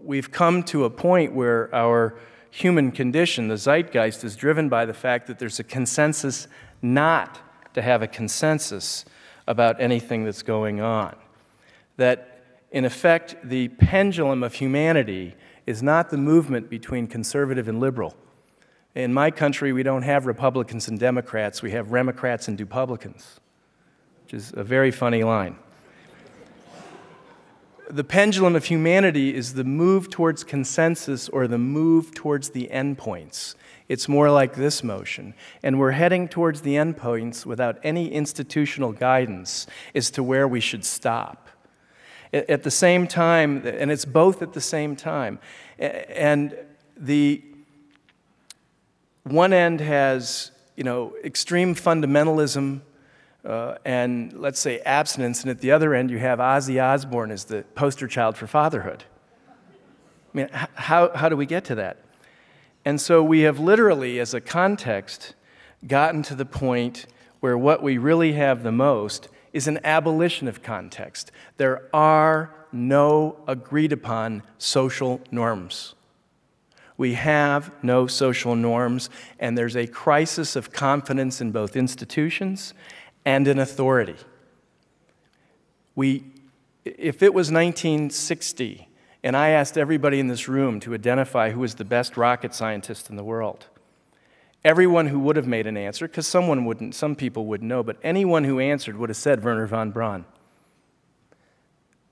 we've come to a point where our human condition, the zeitgeist, is driven by the fact that there's a consensus not to have a consensus about anything that's going on. That, in effect, the pendulum of humanity is not the movement between conservative and liberal. In my country, we don't have Republicans and Democrats, we have Remocrats and Dupublicans, which is a very funny line. The pendulum of humanity is the move towards consensus or the move towards the endpoints. It's more like this motion. And we're heading towards the endpoints without any institutional guidance as to where we should stop. At the same time, and it's both at the same time, and the one end has, extreme fundamentalism, and let's say abstinence, and at the other end you have Ozzy Osbourne as the poster child for fatherhood. I mean, how do we get to that? And so we have literally, as a context, gotten to the point where what we really have the most is an abolition of context. There are no agreed-upon social norms. We have no social norms, and there's a crisis of confidence in both institutions and in authority. If it was 1960, and I asked everybody in this room to identify who was the best rocket scientist in the world, everyone who would have made an answer, because some people wouldn't know, but anyone who answered would have said Wernher von Braun.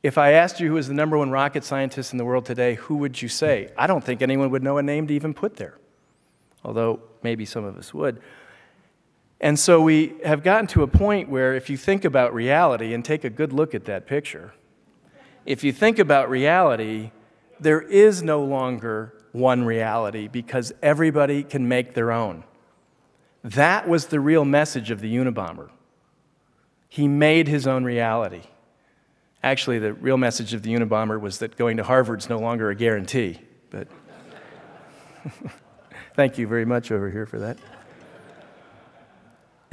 If I asked you who is the #1 rocket scientist in the world today, who would you say? I don't think anyone would know a name to even put there, although maybe some of us would. And so we have gotten to a point where if you think about reality, and take a good look at that picture, if you think about reality, there is no longer one reality because everybody can make their own. That was the real message of the Unabomber. He made his own reality. Actually, the real message of the Unabomber was that going to Harvard's no longer a guarantee. But thank you very much over here for that.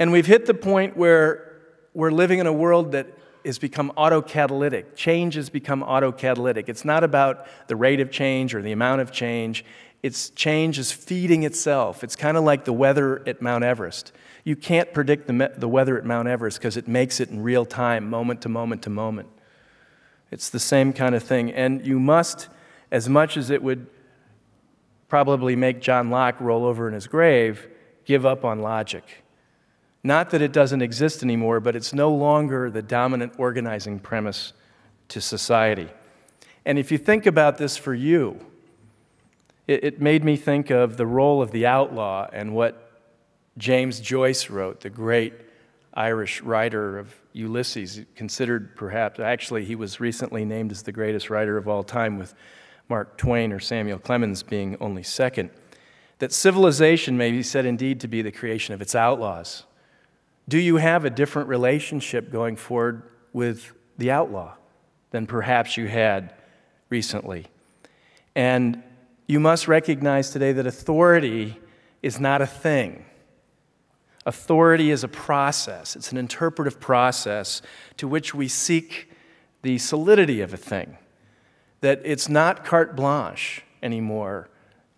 And we've hit the point where we're living in a world that has become autocatalytic. Change has become autocatalytic. It's not about the rate of change or the amount of change. Change is feeding itself. It's kind of like the weather at Mount Everest. You can't predict the weather at Mount Everest because it makes it in real time, moment to moment to moment. It's the same kind of thing. And you must, as much as it would probably make John Locke roll over in his grave, give up on logic. Not that it doesn't exist anymore, but it's no longer the dominant organizing premise to society. And if you think about this for you, it made me think of the role of the outlaw and what James Joyce wrote, the great Irish writer of Ulysses, considered perhaps, actually he was recently named as the greatest writer of all time, with Mark Twain or Samuel Clemens being only second, that civilization may be said indeed to be the creation of its outlaws. Do you have a different relationship going forward with the outlaw than perhaps you had recently? And you must recognize today that authority is not a thing. Authority is a process. It's an interpretive process to which we seek the solidity of a thing. That it's not carte blanche anymore,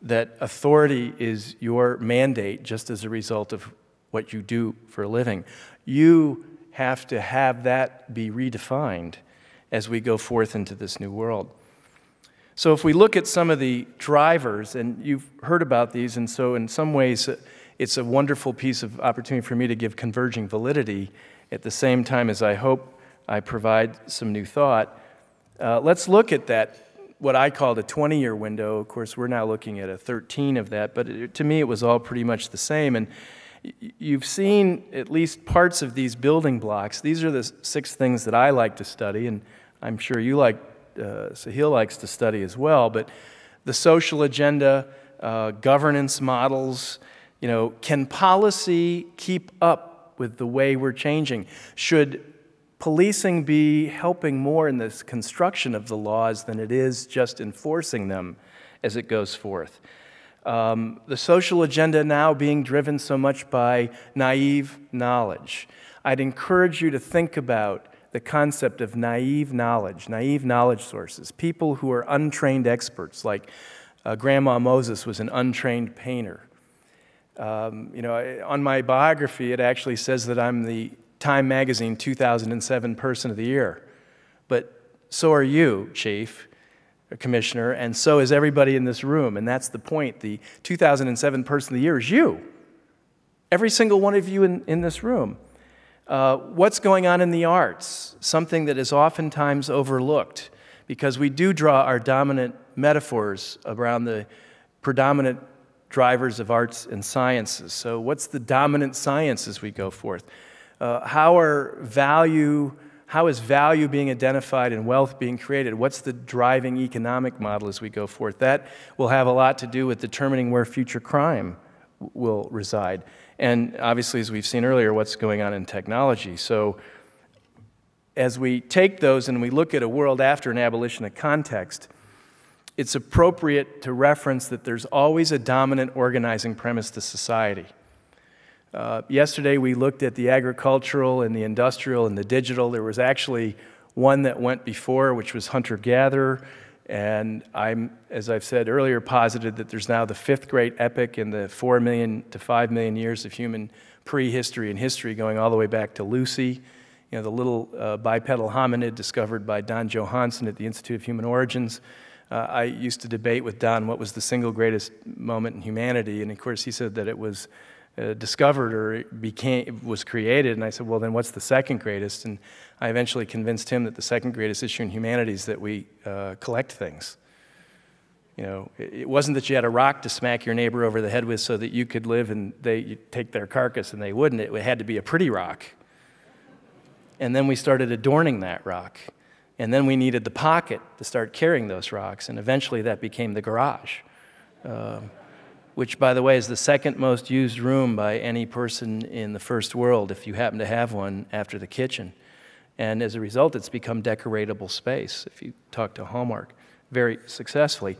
that authority is your mandate just as a result of what you do for a living. You have to have that be redefined as we go forth into this new world. So if we look at some of the drivers, and you've heard about these, and so in some ways it's a wonderful piece of opportunity for me to give converging validity at the same time as I hope I provide some new thought. Let's look at that, what I called a 20-year window. Of course, we're now looking at a 13 of that, but to me it was all pretty much the same. And you've seen at least parts of these building blocks. These are the 6 things that I like to study, and I'm sure you Sahil likes to study as well. But the social agenda, governance models, can policy keep up with the way we're changing? Should policing be helping more in this construction of the laws than it is just enforcing them as it goes forth? The social agenda now being driven so much by naive knowledge. I'd encourage you to think about the concept of naive knowledge sources, people who are untrained experts, like Grandma Moses was an untrained painter. On my biography, it actually says that I'm the Time Magazine 2007 Person of the Year. But so are you, Chief, Commissioner, and so is everybody in this room. And that's the point. The 2007 Person of the Year is you. Every single one of you in this room. What's going on in the arts? Something that is oftentimes overlooked, because we do draw our dominant metaphors around the predominant drivers of arts and sciences. So what's the dominant science as we go forth? How is value being identified and wealth being created? What's the driving economic model as we go forth? That will have a lot to do with determining where future crime will reside. And obviously, as we've seen earlier, what's going on in technology. So as we take those and we look at a world after an abolitionist context, it's appropriate to reference that there's always a dominant organizing premise to society. Yesterday we looked at the agricultural and the industrial and the digital. There was actually one that went before, which was hunter-gatherer, and I'm, as I've said earlier, posited that there's now the fifth great epoch in the 4 million to 5 million years of human prehistory and history, going all the way back to Lucy, the little bipedal hominid discovered by Don Johanson at the Institute of Human Origins. I used to debate with Don what was the single greatest moment in humanity, and of course he said that it was discovered or it was created, and I said, well, then what's the second greatest? And I eventually convinced him that the second greatest issue in humanity is that we collect things. It wasn't that you had a rock to smack your neighbor over the head with so that you could live and you take their carcass and they wouldn't. It had to be a pretty rock. And then we started adorning that rock. And then we needed the pocket to start carrying those rocks, and eventually that became the garage. Which, by the way, is the second most used room by any person in the first world, if you happen to have one, after the kitchen. And as a result, it's become decoratable space, if you talk to Hallmark, very successfully.